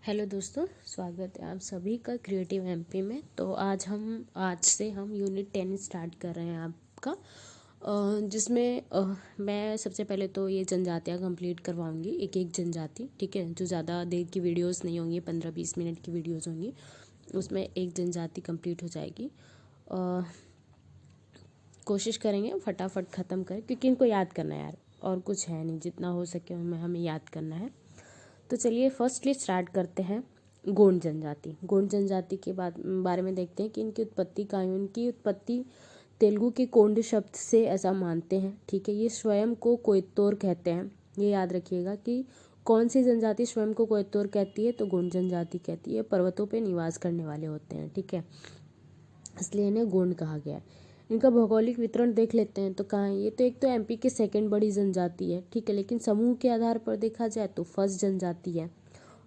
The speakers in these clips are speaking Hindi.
हेलो दोस्तों, स्वागत है आप सभी का क्रिएटिव एमपी में। तो आज से हम यूनिट 10 स्टार्ट कर रहे हैं आपका, जिसमें मैं सबसे पहले तो ये जनजातियाँ कंप्लीट करवाऊंगी, एक एक जनजाति। ठीक है, जो ज़्यादा देर की वीडियोस नहीं होंगी, 15-20 मिनट की वीडियोस होंगी, उसमें एक जनजाति कंप्लीट हो जाएगी। कोशिश करेंगे फटाफट ख़त्म करें, क्योंकि इनको याद करना है यार, और कुछ है नहीं, जितना हो सके हमें याद करना है। तो चलिए फर्स्टली स्टार्ट करते हैं गोंड जनजाति। गोंड जनजाति के बारे में देखते हैं कि इनकी उत्पत्ति कहाँ है। इनकी उत्पत्ति तेलुगु के कोंड शब्द से ऐसा मानते हैं। ठीक है, ये स्वयं को कोयतोर कहते हैं। ये याद रखिएगा कि कौन सी जनजाति स्वयं को कोयतोर कहती है, तो गोंड जनजाति कहती है। पर्वतों पे निवास करने वाले होते हैं। ठीक है, इसलिए इन्हें गोंड कहा गया है। इनका भौगोलिक वितरण देख लेते हैं तो कहाँ है ये। तो एक तो एमपी की सेकंड बड़ी जनजाति है। ठीक है, लेकिन समूह के आधार पर देखा जाए तो फर्स्ट जनजाति है,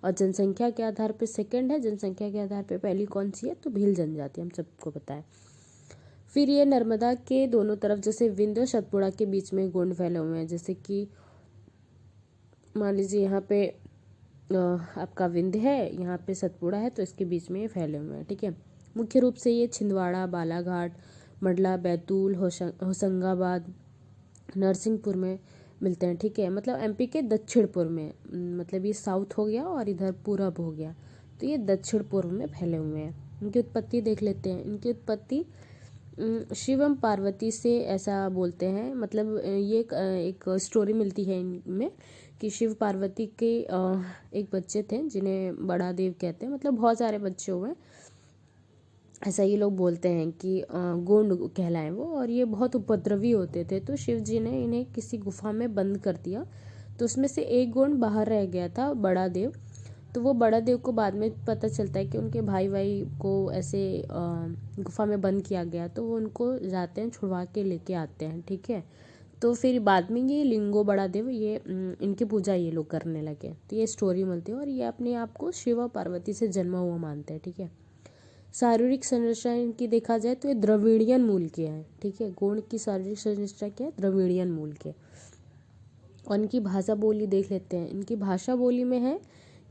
और जनसंख्या के आधार पर सेकंड है। जनसंख्या के आधार पर पहली कौन सी है, तो भील जनजाति, हम सबको पता है। फिर ये नर्मदा के दोनों तरफ, जैसे विंध्य और सतपुड़ा के बीच में गोंड फैले हुए हैं। जैसे कि मान लीजिए यहाँ पे आपका विंध्य है, यहाँ पे सतपुड़ा है, तो इसके बीच में ये फैले हुए हैं। ठीक है, मुख्य रूप से ये छिंदवाड़ा, बालाघाट, मंडला, बैतूल, होशंगाबाद, नरसिंहपुर में मिलते हैं। ठीक है, मतलब एमपी के दक्षिण पूर्व में, मतलब ये साउथ हो गया और इधर पूरब हो गया, तो ये दक्षिण पूर्व में फैले हुए हैं। इनकी उत्पत्ति देख लेते हैं। इनकी उत्पत्ति शिवम पार्वती से ऐसा बोलते हैं। मतलब ये एक स्टोरी मिलती है इनमें कि शिव पार्वती के एक बच्चे थे जिन्हें बड़ा देव कहते हैं। मतलब बहुत सारे बच्चे हुए, ऐसा ये लोग बोलते हैं कि गोंड कहलाए वो, और ये बहुत उपद्रवी होते थे। तो शिव जी ने इन्हें किसी गुफा में बंद कर दिया, तो उसमें से एक गोंड बाहर रह गया था, बड़ा देव। तो वो बड़ा देव को बाद में पता चलता है कि उनके भाई को ऐसे गुफा में बंद किया गया, तो वो उनको जाते हैं, छुड़वा के लेके आते हैं। ठीक है, तो फिर बाद में ये लिंगो बड़ा देव, ये इनकी पूजा ये लोग करने लगे। तो ये स्टोरी मिलती है, और ये अपने आप को शिव और पार्वती से जन्मा हुआ मानते हैं। ठीक है, शारीरिक संरचना इनकी देखा जाए तो ये द्रविड़ियन मूल के हैं। ठीक है, गोंड की शारीरिक संरचना क्या है, द्रविड़ियन मूल के। और इनकी भाषा बोली देख लेते हैं। इनकी भाषा बोली में है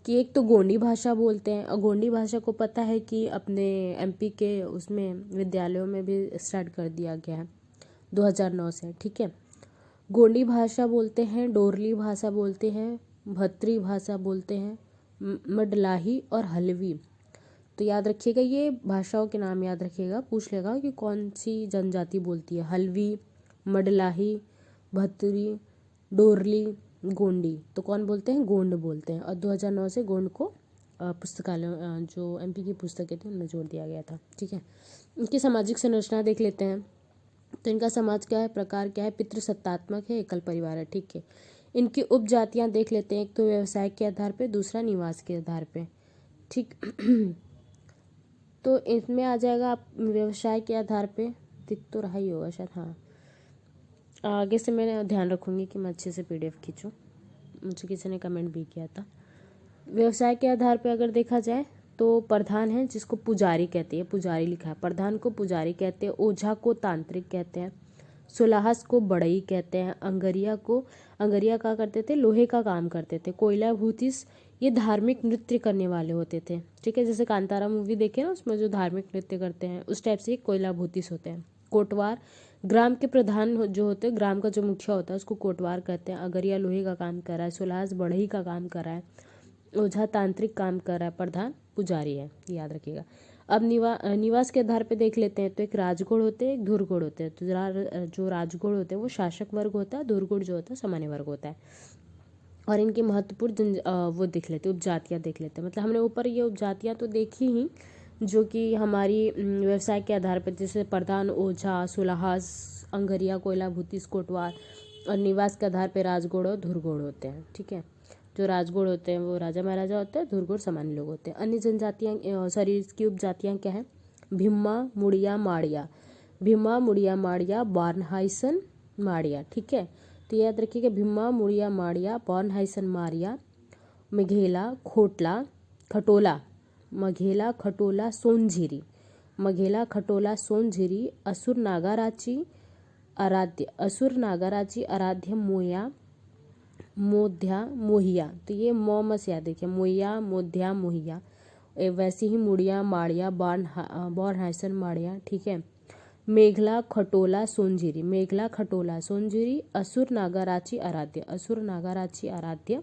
कि एक तो गोंडी भाषा बोलते हैं, और गोंडी भाषा को पता है कि अपने एमपी के उसमें विद्यालयों में भी स्टार्ट कर दिया गया है 2009 से। ठीक है, गोंडी भाषा बोलते हैं, डोरली भाषा बोलते हैं, भत्री भाषा बोलते हैं, मडलाही और हलवी। तो याद रखिएगा, ये भाषाओं के नाम याद रखिएगा, पूछ लेगा कि कौन सी जनजाति बोलती है। हलवी, मडलाही, भत्री, डोरली, गोंडी। तो कौन बोलते हैं, गोंड बोलते हैं। और 2009 से गोंड को पुस्तकालय, जो एमपी की पुस्तकें थी, उनमें जोड़ दिया गया था। ठीक है, इनकी सामाजिक संरचना देख लेते हैं। तो इनका समाज क्या है, प्रकार क्या है, पितृसत्तात्मक है, एकल परिवार है। ठीक है, इनकी उपजातियां देख लेते हैं। एक तो व्यवसाय के आधार पे, दूसरा निवास के आधार पे। ठीक तो इसमें आ जाएगा आप व्यवसाय के आधार पे, दिख तो रहा ही होगा शायद। हाँ, आगे से मैं ध्यान रखूँगी कि मैं अच्छे से पीडीएफ खींचूँ, मुझे किसी ने कमेंट भी किया था। व्यवसाय के आधार पे अगर देखा जाए तो प्रधान है, जिसको पुजारी कहते हैं, पुजारी लिखा है, प्रधान को पुजारी कहते हैं। ओझा को तांत्रिक कहते हैं। सुलाहस को बढ़ई कहते हैं। अंगरिया का करते थे, लोहे का काम करते थे। कोयला भूतिस, ये धार्मिक नृत्य करने वाले होते थे। ठीक है, जैसे कांतारा मूवी देखे ना, उसमें जो धार्मिक नृत्य करते हैं, उस टाइप से कोयला भूतिस होते हैं। कोटवार, ग्राम के प्रधान जो होते हैं, ग्राम का जो मुखिया होता है, उसको कोटवार कहते हैं। अगरिया लोहे का काम कर रहा है। सुलाहस बढ़ई का काम कर रहा है। ओझा तांत्रिक काम कर रहा है। प्रधान पुजारी है, याद रखिएगा। अब निवास के आधार पे देख लेते हैं। तो एक राजगुण होते हैं, एक धुरगुण होते हैं। तो जो राजगुण होते हैं वो शासक वर्ग होता है, धुरगुण जो होता है सामान्य वर्ग होता है। और इनकी महत्वपूर्ण वो देख लेते हैं, उपजातियाँ देख लेते हैं। मतलब हमने ऊपर ये उपजातियाँ तो देखी ही, जो कि हमारी व्यवसाय के आधार पर, जैसे प्रधान, ओझा, सुलाहस, अंगरिया, कोयला भूतिस, कोटवार। और निवास के आधार पर राजगुण और धुरगुण होते हैं। ठीक है, जो राजगुण होते हैं वो राजा महाराजा होते हैं, धुरगुण सामान्य लोग होते हैं। अन्य जनजातियाँ, सॉरी, इसकी उपजातियाँ क्या हैं, भिम्मा, मुड़िया, माड़िया। भिम्मा, मुड़िया, माड़िया, बॉर्नहाइसन, माड़िया। ठीक है, तो याद रखिएगा, भिम्मा, मुड़िया, माड़िया, बॉर्नहाइसन, माड़िया, मघेला, खोटला, खटोला, मघेला, खटोला, सोनझिरी, मघेला, खटोला, सोनझिरी, असुर नागाराची, आराध्य, असुर नागाराची, आराध्य, मोया, मोध्या मोहिया, तो ये म से याद देखिए, मोया मोध्या मोहिया। वैसे ही मुड़िया माड़िया बौर हाइसन माड़िया, ठीक है। मेघला खटोला सोनझिरी, मेघला खटोला सोनझिरी, असुर नागाराची आराध्य, असुर नागाराची आराध्य,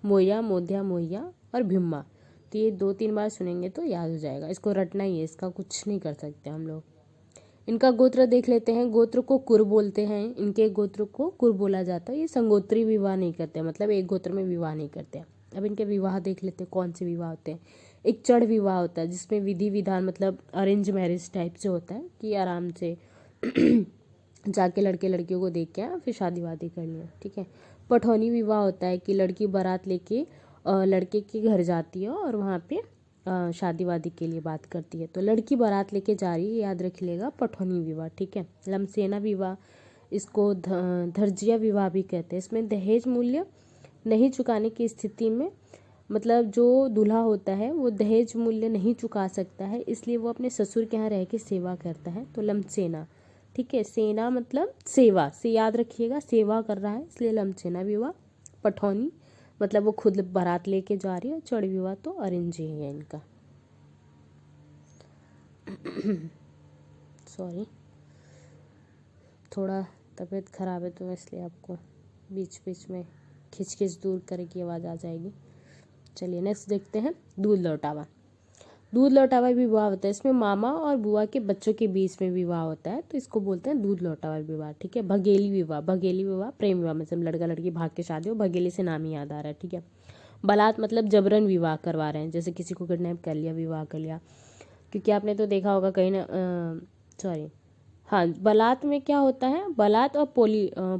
मोया मोध्या मोहिया और भिम्मा। तो ये 2-3 बार सुनेंगे तो याद हो जाएगा, इसको रटना ही है, इसका कुछ नहीं कर सकते हम लोग। इनका गोत्र देख लेते हैं। गोत्र को कुर बोलते हैं, इनके गोत्र को कुर बोला जाता है। ये संगोत्री विवाह नहीं करते, मतलब एक गोत्र में विवाह नहीं करते। अब इनके विवाह देख लेते हैं, कौन से विवाह होते हैं। एक चढ़ विवाह होता है जिसमें विधि विधान मतलब अरेंज मैरिज टाइप से होता है कि आराम से जाके लड़के लड़कियों को देख के आए, फिर शादी वादी कर लिया, ठीक है। पठौनी विवाह होता है कि लड़की बारात लेके लड़के के घर जाती है और वहाँ पे शादी वादी के लिए बात करती है। तो लड़की बारात लेके जा रही है, याद रख लेगा, पठौनी विवाह, ठीक है। लमसेना विवाह, इसको धर्जिया विवाह भी कहते हैं। इसमें दहेज मूल्य नहीं चुकाने की स्थिति में, मतलब जो दूल्हा होता है वो दहेज मूल्य नहीं चुका सकता है, इसलिए वो अपने ससुर के यहाँ रह के सेवा करता है, तो लमसेना, ठीक है। सेना मतलब सेवा से याद रखिएगा, सेवा कर रहा है, इसलिए लमसेना विवाह। पठौनी मतलब वो खुद बारात लेके जा रही है। चढ़ विवाह तो अरेंज ही है इनका। सॉरी, थोड़ा तबीयत खराब है तो इसलिए आपको बीच बीच में खिच दूर करे की आवाज़ आ जाएगी। चलिए नेक्स्ट देखते हैं, दूध लौटावा। दूध लौटावा विवाह होता है, इसमें मामा और बुआ के बच्चों के बीच में विवाह होता है, तो इसको बोलते हैं दूध लौटावा विवाह, ठीक है। भगेली विवाह, भगेली विवाह प्रेम विवाह, मतलब लड़का लड़की भाग के शादी हो, भगेली से नाम ही याद आ रहा है, ठीक है। बारात मतलब जबरन विवाह करवा रहे हैं, जैसे किसी को किडनैप कर लिया, विवाह कर लिया। क्योंकि आपने तो देखा होगा कहीं ना, सॉरी हाँ, बारात में क्या होता है, बारात और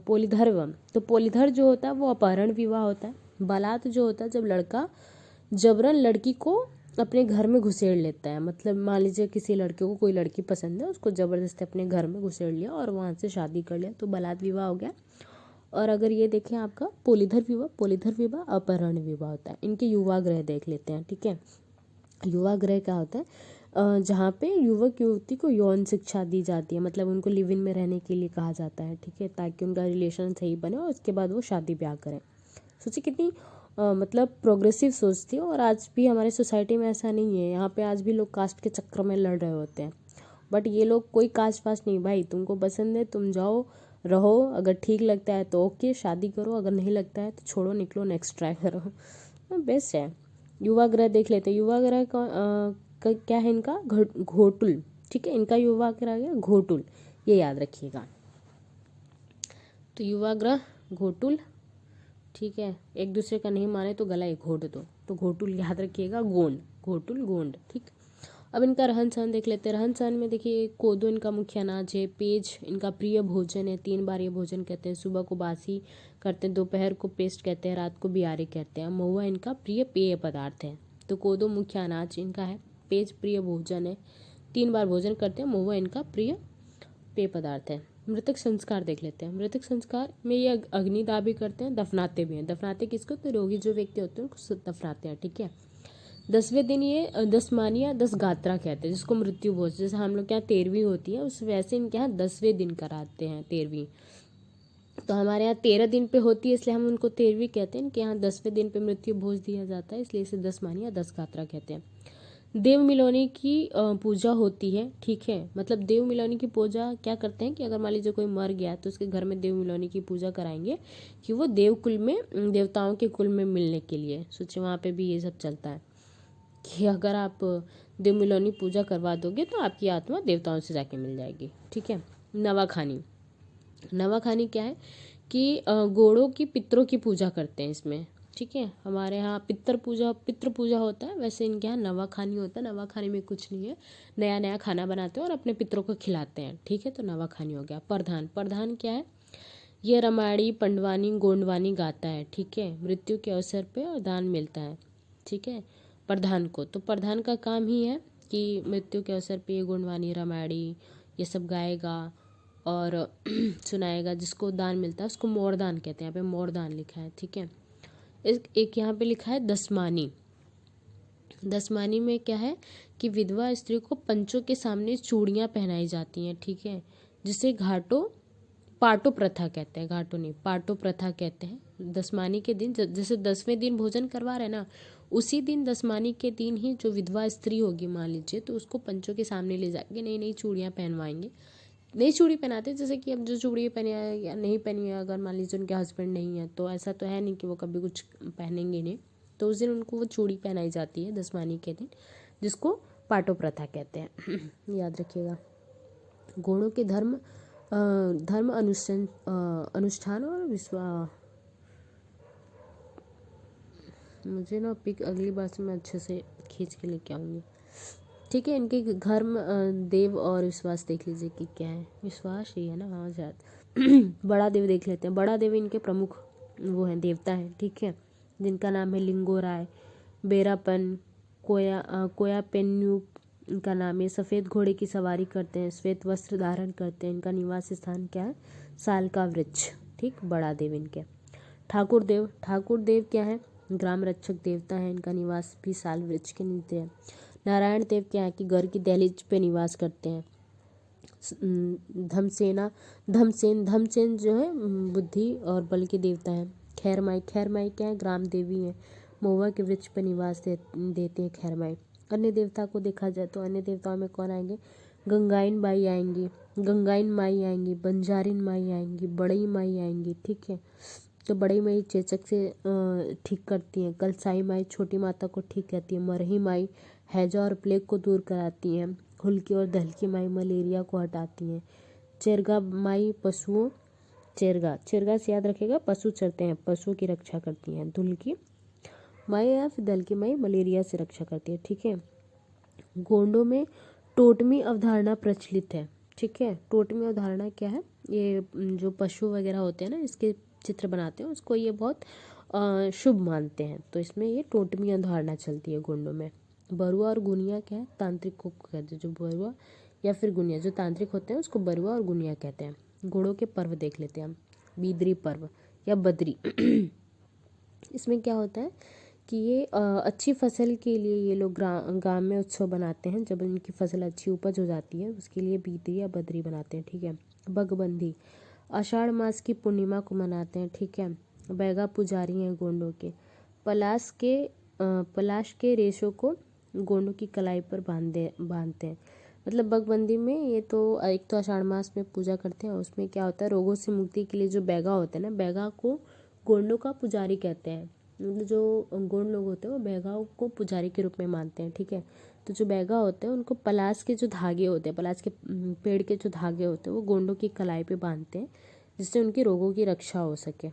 पोलीधर्व। तो पोलीधर जो होता है वो अपहरण विवाह होता है। बारात जो होता है जब लड़का जबरन लड़की को अपने घर में घुसेड़ लेता है, मतलब मान लीजिए किसी लड़के को कोई लड़की पसंद है, उसको ज़बरदस्ती अपने घर में घुसेड़ लिया और वहाँ से शादी कर लिया, तो बारात विवाह हो गया। और अगर ये देखें आपका पोलीधर विवाह, पोलीधर विवाह अपहरण विवाह होता है। इनके युवाग्रह देख लेते हैं, ठीक है। युवाग्रह क्या होता है, जहाँ पे युवक युवती को यौन शिक्षा दी जाती है, मतलब उनको लिव इन में रहने के लिए कहा जाता है, ठीक है, ताकि उनका रिलेशन सही बने और उसके बाद वो शादी ब्याह करें। सोचिए कितनी मतलब प्रोग्रेसिव सोच थी। और आज भी हमारी सोसाइटी में ऐसा नहीं है, यहाँ पे आज भी लोग कास्ट के चक्कर में लड़ रहे होते हैं, बट ये लोग कोई कास्ट वास्ट नहीं, भाई तुमको पसंद है तुम जाओ रहो, अगर ठीक लगता है तो ओके शादी करो, अगर नहीं लगता है तो छोड़ो निकलो नेक्स्ट ट्राई करो, बेस्ट है। युवाग्रह देख लेते हैं। युवाग्रह का क्या है इनका, घोटुल, ठीक है। इनका युवाग्रह है घोटुल, ये याद रखिएगा। तो युवाग्रह घोटुल, ठीक है। एक दूसरे का नहीं माने तो गला ही घोट दो, तो घोटुल याद रखिएगा। गोंड, घोटुल गोंड, ठीक। अब इनका रहन सहन देख लेते हैं। रहन सहन में देखिए, कोदो इनका मुख्य अनाज है, पेज इनका प्रिय भोजन है, 3 बार ये भोजन कहते हैं। सुबह को बासी करते हैं, दोपहर को पेस्ट कहते हैं, रात को बियारे कहते हैं। महुआ इनका प्रिय पेय पदार्थ है। तो कोदो मुख्य अनाज इनका है, पेज प्रिय भोजन है, 3 बार भोजन करते हैं, महुआ इनका प्रिय पेय पदार्थ है। मृतक संस्कार देख लेते हैं। मृतक संस्कार में ये अग्निदाह भी करते हैं, दफनाते भी हैं। दफनाते किसको, तो रोगी जो व्यक्ति होते हैं उनको दफनाते हैं, ठीक है। 10वें दिन ये 10 मानिया 10 गात्रा कहते हैं, जिसको मृत्यु भोज, जैसे हम लोग के यहाँ 13वीं होती है, उस वैसे इनके यहाँ 10वें दिन कराते हैं 13वीं। तो हमारे यहाँ 13 दिन पे होती है, इसलिए हम उनको 13वीं कहते हैं। इनके यहाँ 10वें दिन पे मृत्यु भोज दिया जाता है, इसलिए इसे 10 मानिया 10 गात्रा कहते हैं। देव मिलोनी की पूजा होती है, ठीक है। मतलब देव मिलोनी की पूजा क्या करते हैं कि अगर मान लीजिए कोई मर गया तो उसके घर में देव मिलोनी की पूजा कराएंगे कि वो देव कुल में, देवताओं के कुल में मिलने के लिए। सोचिए वहाँ पे भी ये सब चलता है कि अगर आप देव मिलोनी पूजा करवा दोगे तो आपकी आत्मा देवताओं से जाके मिल जाएगी, ठीक है। नवाखानी, नवाखानी क्या है कि घोड़ों की पितरों की पूजा करते हैं इसमें, ठीक है। हमारे यहाँ पितर पूजा होता है, वैसे इनके यहाँ नवाखानी होता है। नवाखानी में कुछ नहीं है, नया नया खाना बनाते हैं और अपने पितरों को खिलाते हैं, ठीक है। तो नवाखानी हो गया। प्रधान, प्रधान क्या है, ये रामायणी पंडवानी गोंडवानी गाता है, ठीक है। मृत्यु के अवसर पे और दान मिलता है, ठीक है, प्रधान को। तो प्रधान का काम ही है कि मृत्यु के अवसर पे ये गोंडवानी रामायणी ये सब गाएगा और सुनाएगा, जिसको दान मिलता है उसको मोरदान कहते हैं। यहाँ पे मोरदान लिखा है, ठीक है। एक यहाँ पे लिखा है दसमानी। दसमानी में क्या है कि विधवा स्त्री को पंचों के सामने चूड़ियाँ पहनाई जाती हैं, ठीक है, जिसे पाटो प्रथा कहते हैं, घाटो नहीं पाटो प्रथा कहते हैं। दसमानी के दिन जैसे 10वें दिन भोजन करवा रहे ना, उसी दिन दसमानी के दिन ही जो विधवा स्त्री होगी मान लीजिए, तो उसको पंचों के सामने ले जाके नई नई चूड़ियाँ पहनवाएंगे। नई चूड़ी पहनाते, जैसे कि अब जो चूड़ी पहनी है या नहीं पहनी है, अगर मान लीजिए उनके हस्बैंड नहीं है तो ऐसा तो है नहीं कि वो कभी कुछ पहनेंगे नहीं, तो उस दिन उनको वो चूड़ी पहनाई जाती है दसमानी के दिन, जिसको पाटो प्रथा कहते हैं। याद रखिएगा। गौड़ों के धर्म अनुष्ठान और विश्वास, मुझे ना पिक अगली बार से मैं अच्छे से खींच के लेके आऊँगी, ठीक है। इनके धर्म देव और विश्वास देख लीजिए कि क्या है। विश्वास ही है ना, हाँ शायद। बड़ा देव देख लेते हैं। बड़ा देव इनके प्रमुख वो हैं, देवता हैं, ठीक है, जिनका नाम है लिंगोराय। बेरापन कोया पेन्यू इनका नाम है। सफ़ेद घोड़े की सवारी करते हैं, श्वेत वस्त्र धारण करते हैं। इनका निवास स्थान क्या है? साल का वृक्ष, ठीक, बड़ा देव इनके। ठाकुर देव क्या है? ग्राम रक्षक देवता है। इनका निवास भी साल वृक्ष के नीचे है। नारायण देव क्या है कि घर की दहलीज पे निवास करते हैं। धमसेन जो है बुद्धि और बल के देवता है। खैरमाई क्या है? ग्राम देवी है। महुआ के वृक्ष पर निवास देते हैं खैरमाई। अन्य देवता को देखा जाए तो अन्य देवताओं में कौन आएंगे? गंगाइन माई आएंगी, बंजारिन माई आएंगी, बड़ई माई आएंगी, ठीक है। तो बड़ी माई चेचक से ठीक करती हैं। कलसाई माई छोटी माता को ठीक करती है। मरही माई हैजा और प्लेग को दूर कराती हैं। हुल्की और दहलकी माई मलेरिया को हटाती हैं। चेरगा माई पशुओं चेरगा से याद रखेगा, पशु चरते हैं, पशुओं की रक्षा करती हैं। धुल्की माई या फिर दहलकी माई मलेरिया से रक्षा करती है, ठीक है। गोंडों में टोटमी अवधारणा प्रचलित है, ठीक है। टोटमी अवधारणा क्या है? ये जो पशु वगैरह होते हैं ना, इसके चित्र बनाते हैं, उसको ये बहुत शुभ मानते हैं, तो इसमें ये टोटमी अवधारणा चलती है गोंडों में। बरुआ और गुनिया क्या है? तांत्रिकों को कहते हैं। जो बरुआ या फिर गुनिया, जो तांत्रिक होते हैं उसको बरुआ और गुनिया कहते हैं। घोड़ों के पर्व देख लेते हैं हम। बीदरी पर्व या बदरी इसमें क्या होता है कि ये अच्छी फसल के लिए ये लोग गांव में उत्सव बनाते हैं। जब इनकी फसल अच्छी उपज हो जाती है उसके लिए बीदरी या बदरी बनाते हैं, ठीक है। बगबंदी आषाढ़ मास की पूर्णिमा को मनाते हैं, ठीक है। बैगा पुजारी हैं गोंडों के। पलाश के रेशों को गोंडों की कलाई पर बांधते हैं। मतलब बगबंदी में ये तो एक तो आषाढ़ मास में पूजा करते हैं, उसमें क्या होता है, रोगों से मुक्ति के लिए जो बैगा होते हैं ना, बैगा को गोंडों का पुजारी कहते हैं। मतलब जो गोंड लोग होते हैं वो बैगा को पुजारी के रूप में मानते हैं, ठीक है। तो जो बैगा होते हैं उनको पलाश के जो धागे होते हैं, पलाश के पेड़ के जो धागे होते हैं वो गोंडों की कलाई पे बांधते हैं, जिससे उनके रोगों की रक्षा हो सके।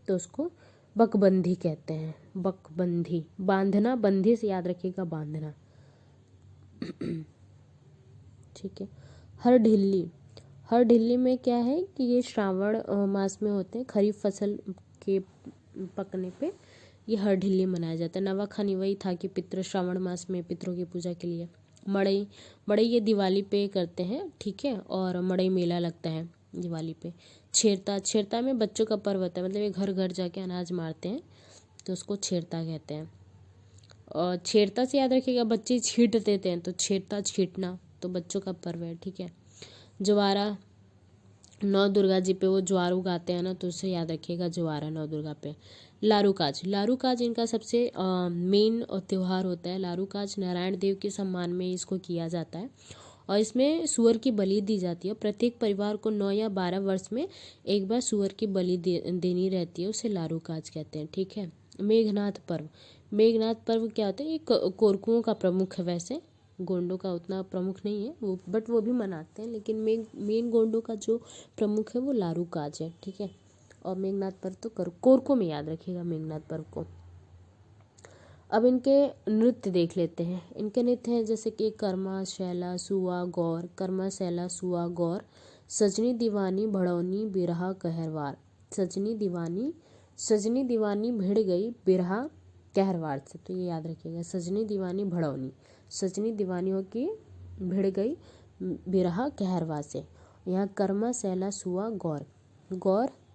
तो उसको बकबंधी कहते हैं। बकबंधी, बांधना, बंधी से याद रखिएगा, बांधना, ठीक है। हर ढिल्ली में क्या है कि ये श्रावण मास में होते हैं। खरीफ फसल के पकने पे ये हर ढिल्ली मनाया जाता है। नवाखानी वही था कि पितृ श्रावण मास में पितरों की पूजा के लिए। मड़ई ये दिवाली पे करते हैं, ठीक है। और मड़ई मेला लगता है दिवाली पे। छेरता में बच्चों का पर्व होता है, मतलब ये घर घर जाके अनाज मारते हैं, तो उसको छेरता कहते हैं। और छेरता से याद रखिएगा, बच्चे छींट देते हैं, तो छेरता छींटना, तो बच्चों का पर्व है, ठीक है। ज्वारा, नौ दुर्गा जी पे वो ज्वार उगाते हैं ना, तो उससे याद रखिएगा ज्वारा नौ दुर्गा पे। लारूकाज इनका सबसे मेन त्यौहार होता है। लारूकाज नारायण देव के सम्मान में इसको किया जाता है और इसमें सूअर की बलि दी जाती है। प्रत्येक परिवार को 9 या 12 वर्ष में एक बार सूअर की बलि देनी रहती है, उसे लारूकाज कहते हैं, ठीक है। मेघनाथ पर्व क्या होता है? ये कोरकुओं का प्रमुख है, वैसे गोंडों का उतना प्रमुख नहीं है वो, बट वो भी मनाते हैं, लेकिन मेन गोंडों का जो प्रमुख है वो लारूकाज है, ठीक है। और मेघनाथ पर्व तो कोरको में याद रखिएगा मेघनाथ पर्व को। अब इनके नृत्य देख लेते हैं। इनके नृत्य हैं जैसे कि कर्मा शैला सुआ गौर, कर्मा शैला सुआ गौर, सजनी दीवानी भड़ौनी बिरहा कहरवार। सजनी दीवानी भिड़ गई बिरहा कहरवार से, तो ये याद रखिएगा। सजनी दीवानी हो की भिड़ गई बिरहा कहरवा से। यहाँ कर्मा शैला सुआ गौर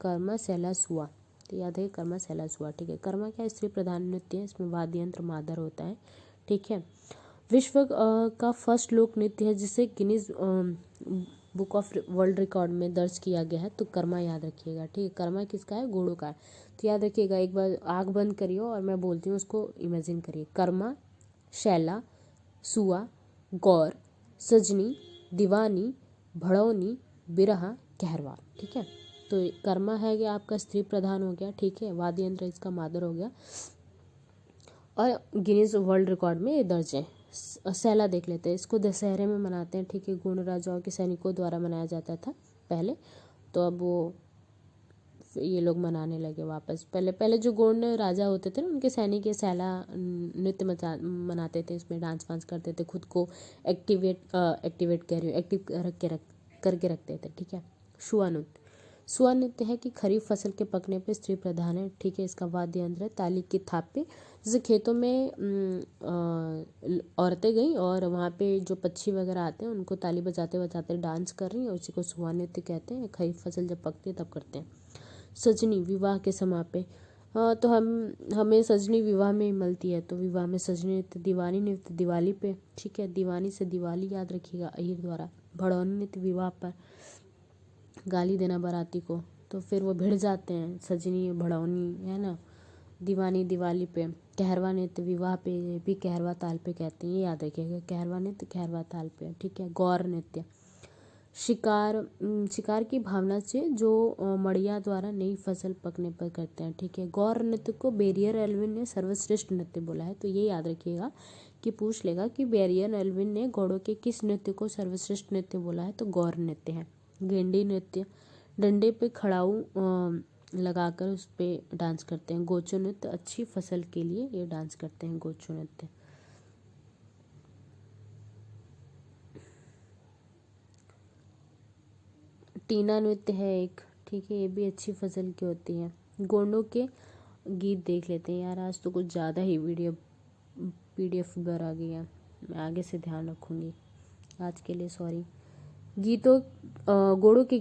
कर्मा शैला सुआ, तो याद है कर्मा शैला सुआ, ठीक है। कर्मा क्या? स्त्री प्रधान नृत्य है, इसमें वाद्य यंत्र मादर होता है, ठीक है। विश्व का फर्स्ट लोक नृत्य है जिसे बुक ऑफ वर्ल्ड रिकॉर्ड में दर्ज किया गया है। तो कर्मा याद रखिएगा, ठीक है। कर्मा किसका है? घोड़ों का है। तो याद रखिएगा, एक बार आँख बंद करिए और मैं बोलती हूँ उसको इमेजिन करिए। कर्मा, शैला, सुआ, गौर, सजनी, दीवानी, भड़ौनी, बिरहा, कहरवा, ठीक है। तो कर्मा है कि आपका स्त्री प्रधान हो गया, ठीक है। वाद्य यंत्र इसका मादर हो गया और गिनीज वर्ल्ड रिकॉर्ड में ये दर्ज है। सैला देख लेते हैं, इसको दशहरे में मनाते हैं, ठीक है। गोंड राजाओं के सैनिकों द्वारा मनाया जाता था पहले, तो अब वो ये लोग मनाने लगे वापस। पहले पहले जो गोंड राजा होते थे ना, उनके सैनिक ये सैला नृत्य मनाते थे, इसमें डांस वांस करते थे, खुद को एक्टिवेट कह रही हूँ, एक्टिव करके रखते थे, ठीक है। शुआ नृत्य, शुआ नृत्य है कि खरीफ फसल के पकने पे स्त्री प्रधान है, ठीक है। इसका वाद्य यंत्र है ताली की थाप पे। जैसे खेतों में औरतें गई और वहाँ पे जो पक्षी वगैरह आते हैं उनको ताली बजाते बजाते डांस कर रही हैं, उसी को शुआ नृत्य कहते हैं। खरीफ फसल जब पकती है तब करते हैं। सजनी विवाह के समापे, तो हमें सजनी विवाह में मिलती है, तो विवाह में सजनी नृत्य। दीवानी नृत्य दिवाली पे, ठीक है। दीवानी से दिवाली याद रखिएगा, अहीर द्वारा। भड़ौनी नृत्य विवाह पर गाली देना बाराती को, तो फिर वो भिड़ जाते हैं, सजनी भड़ौनी, है ना। दीवानी दिवाली पे। कहरवा नृत्य विवाह पे भी कहरवा ताल पे कहते हैं, ये याद रखिएगा। कहरवा नृत्य कहरवा ताल पे, ठीक है। गौर नृत्य शिकार की भावना से जो मड़िया द्वारा नई फसल पकने पर करते हैं, ठीक है। गौर नृत्य को बेरियर एल्विन ने सर्वश्रेष्ठ नृत्य बोला है, तो ये याद रखिएगा कि पूछ लेगा कि बेरियर एल्विन ने घोड़ों के किस नृत्य को सर्वश्रेष्ठ नृत्य बोला है, तो गौर नृत्य है। गेंडी नृत्य डंडे पे खड़ाऊ लगाकर उस पर डांस करते हैं। गोचो नृत्य अच्छी फसल के लिए ये डांस करते हैं, गोचो नृत्य। टीना नृत्य है एक, ठीक है, ये भी अच्छी फसल की होती है। गोंडों के गीत देख लेते हैं यार, आज तो कुछ ज़्यादा ही पीडीएफ बर आ गई है, मैं आगे से ध्यान रखूँगी, आज के लिए सॉरी। गीतों गोंडों के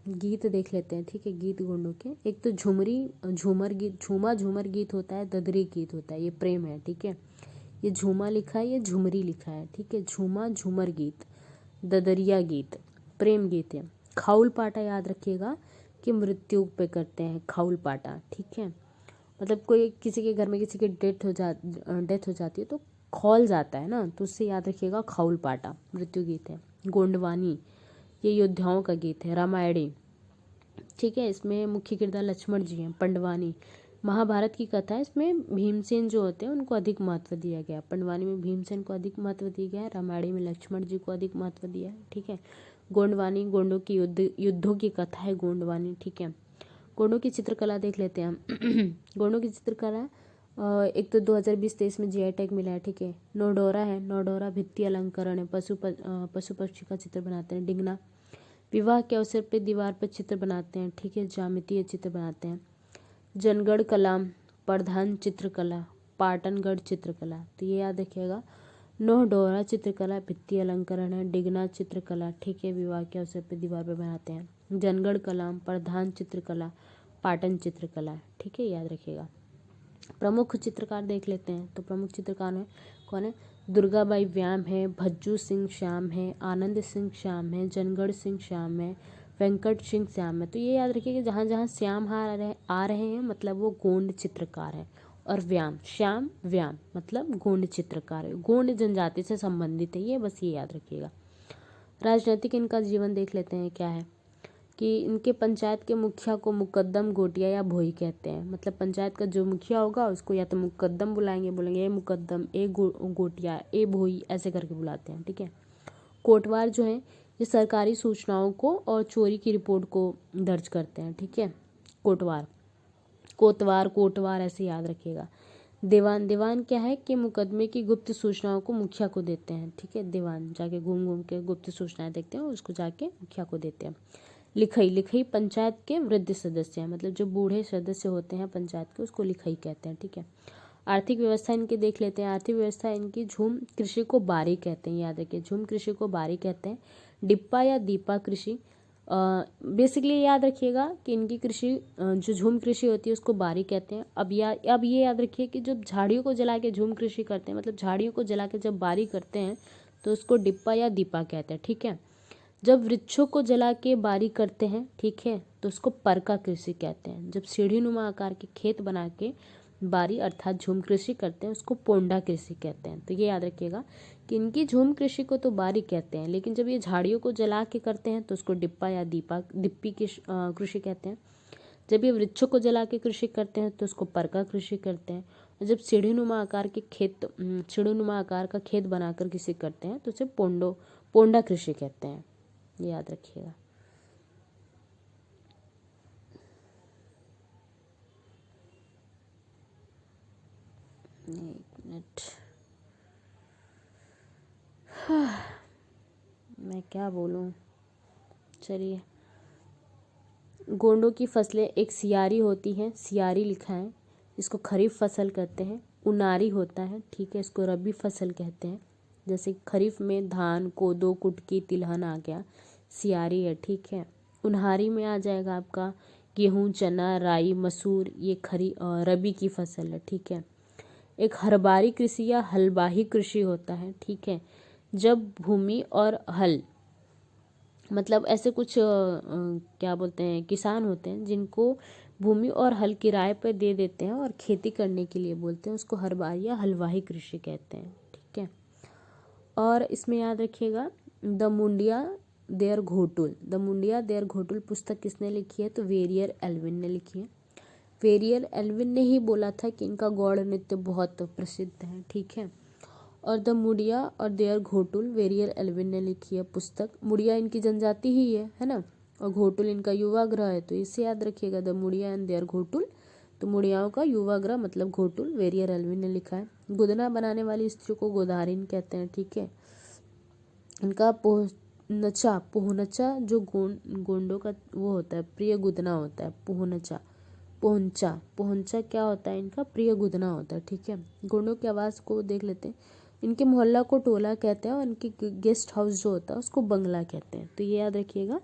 गीत देख लेते हैं, ठीक है। गीत गोंडों के, एक तो झूमर गीत, झूमर गीत होता है, ददरी गीत होता है, ये प्रेम है, ठीक है। ये झूमा लिखा है, ये झुमरी लिखा है, ठीक है। झूमर गीत, ददरिया गीत प्रेम गीत है। खाउल पाटा याद रखिएगा कि मृत्यु पे करते हैं, खाउल पाटा, ठीक है। मतलब कोई किसी के घर में किसी की डेथ हो जाती है तो खौल जाता है ना, तो उससे याद रखिएगा खाउल पाटा मृत्यु गीत है। गोंडवानी ये योद्धाओं का गीत है। रामायणी, ठीक है, इसमें मुख्य किरदार लक्ष्मण जी हैं। पंडवानी महाभारत की कथा है, इसमें भीमसेन जो होते हैं उनको अधिक महत्व दिया गया। पंडवानी में भीमसेन को अधिक महत्व दिया गया है, रामायणी में लक्ष्मण जी को अधिक महत्व दिया है, ठीक है। गोंडवानी गोंडों की युद्धों की कथा है गोंडवानी, ठीक है। गोंडों की चित्रकला देख लेते हैं हम। गोंडों की चित्रकला एक तो 2020-23 में जीआई टैग मिला है, ठीक है। नोडोरा है, नोडोरा भित्ति अलंकरण है, पशु पक्षी का चित्र बनाते हैं। डिंगना विवाह के अवसर पे दीवार पर चित्र बनाते हैं, ठीक है, ज्यामितीय चित्र बनाते हैं। जनगढ़ कला प्रधान चित्रकला, पाटनगढ़ चित्रकला, तो ये याद रखिएगा। नोहडोरा चित्रकला भित्ति अलंकरण है। डिगना चित्रकला, ठीक है, विवाह के अवसर पे दीवार पे बनाते हैं। जनगढ़ कला प्रधान चित्रकला, पाटन चित्रकला, ठीक है, याद रखिएगा। प्रमुख चित्रकार देख लेते हैं, तो प्रमुख चित्रकार है कौन है? दुर्गाबाई व्याम है, भज्जू सिंह श्याम है, आनंद सिंह श्याम है, जनगढ़ सिंह श्याम है, वेंकट सिंह श्याम है। तो ये याद रखिए कि जहाँ जहाँ श्याम आ रहे हैं मतलब वो गोंड चित्रकार है, और श्याम व्याम मतलब गोंड चित्रकार है, गोंड जनजाति से संबंधित है ये, बस ये याद रखिएगा। राजनीतिक इनका जीवन देख लेते हैं क्या है कि इनके पंचायत के मुखिया को मुकद्दम गोटिया या भोई कहते हैं। मतलब पंचायत का जो मुखिया होगा उसको या तो मुकद्दम बोलेंगे ए मुकद्दम, ए गोटिया, ए भोई, ऐसे करके बुलाते हैं, ठीक है। कोटवार जो है ये सरकारी सूचनाओं को और चोरी की रिपोर्ट को दर्ज करते हैं, ठीक है। कोटवार ऐसे याद रखिएगा। दीवान क्या है कि मुकदमे की गुप्त सूचनाओं को मुखिया को देते हैं, ठीक है। दीवान जाके घूम के गुप्त सूचनाएं देखते हैं और उसको जाके मुखिया को देते हैं। लिखई पंचायत के वृद्ध सदस्य हैं, मतलब जो बूढ़े सदस्य होते हैं पंचायत के, उसको लिखई कहते हैं, ठीक है। आर्थिक व्यवस्था इनकी देख लेते हैं। आर्थिक व्यवस्था इनकी झूम कृषि को बारी कहते हैं, याद रखिए, झूम कृषि को बारी कहते हैं। डिप्पा या दीपा कृषि, बेसिकली याद रखिएगा कि इनकी कृषि जो झूम कृषि होती है उसको बारी कहते हैं। अब ये याद रखिए कि जब झाड़ियों को जला के झूम कृषि करते हैं, मतलब झाड़ियों को जला के जब बारी करते हैं तो उसको डिप्पा या दीपा कहते हैं, ठीक है। जब वृक्षों को जला के बारी करते हैं, ठीक है, तो उसको परका कृषि कहते हैं। जब सीढ़ी नुमा आकार के खेत बना के बारी अर्थात झूम कृषि करते हैं उसको पोंडा कृषि कहते हैं। तो ये याद रखिएगा कि इनकी झूम कृषि को तो बारी कहते हैं, लेकिन जब ये झाड़ियों को जला के करते हैं तो उसको डिप्पा या दिप्पी की कृषि कहते हैं। जब ये वृक्षों को जला के कृषि करते हैं तो उसको परका कृषि करते हैं। और जब सीढ़ीनुमा आकार का खेत बनाकर कृषि करते हैं तो उसे पोंडा कृषि कहते हैं। ये याद रखिएगा। एक मिनट, मैं क्या बोलूं। चलिए, गोंडों की फसलें एक सियारी होती हैं, सियारी लिखा है, इसको खरीफ फसल कहते हैं। उनारी होता है, ठीक है, इसको रबी फसल कहते हैं। जैसे खरीफ में धान, कोदो, कुटकी, तिलहन आ गया, सियारी है, ठीक है। उन्हारी में आ जाएगा आपका गेहूँ, चना, राई, मसूर, ये रबी की फसल है, ठीक है। एक हरबारी कृषि या हलबाही कृषि होता है, ठीक है, जब भूमि और हल मतलब ऐसे कुछ क्या बोलते हैं, किसान होते हैं जिनको भूमि और हल किराए पर दे देते हैं और खेती करने के लिए बोलते हैं, उसको हरबाही या हलवाही कृषि कहते हैं, ठीक है। और इसमें याद रखिएगा द मुंडिया देयर घोटुल पुस्तक किसने लिखी है, तो वेरियर एल्विन ने लिखी है। वेरियर एल्विन ने ही बोला था कि इनका गौड़ नृत्य बहुत प्रसिद्ध है, ठीक है। और द मुड़िया और देयर घोटुल वेरियर एल्विन ने लिखी है पुस्तक। मुड़िया इनकी जनजाति ही है ना, और घोटुल इनका युवा ग्रह है, तो इसे याद रखिएगा, the Muria and their ghotul. तो मुड़ियाओं का युवा ग्रह मतलब घोटुल, वेरियर एल्विन ने लिखा है। गुदना बनाने वाली स्त्री को गोधारिन कहते हैं, ठीक है। इनका पोहनचा जो गोंडों का वो होता है, प्रिय गुदना होता है, पोहनचा क्या होता है, इनका प्रिय गुदना होता है, ठीक है। गोंडों की आवाज़ को देख लेते हैं। इनके मोहल्ला को टोला कहते हैं और इनके गेस्ट हाउस जो होता है उसको बंगला कहते हैं। तो ये याद रखिएगा,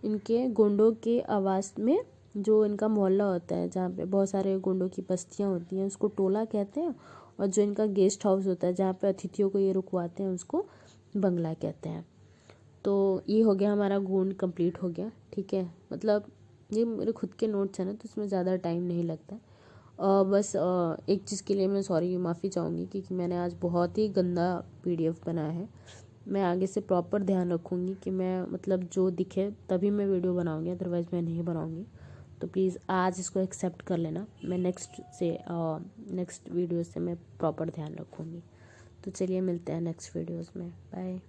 इनके गोंडों के आवास में जो इनका मोहल्ला होता है जहाँ पे बहुत सारे गोंडों की बस्तियाँ होती हैं उसको टोला कहते हैं, और जो इनका गेस्ट हाउस होता है जहाँ पे अतिथियों को ये रुकवाते हैं उसको बंगला कहते हैं। तो ये हो गया हमारा गोंड कंप्लीट हो गया, ठीक है। मतलब ये मेरे खुद के नोट्स हैं ना, तो इसमें ज़्यादा टाइम नहीं लगता। बस एक चीज़ के लिए मैं माफ़ी चाहूँगी क्योंकि मैंने आज बहुत ही गंदा PDF बनाया है। मैं आगे से प्रॉपर ध्यान रखूँगी कि मैं मतलब जो दिखे तभी मैं वीडियो बनाऊँगी, अदरवाइज़ मैं नहीं बनाऊँगी। तो प्लीज़ आज इसको एक्सेप्ट कर लेना। मैं नेक्स्ट वीडियो से मैं प्रॉपर ध्यान रखूँगी। तो चलिए मिलते हैं नेक्स्ट वीडियोज़ में। बाय।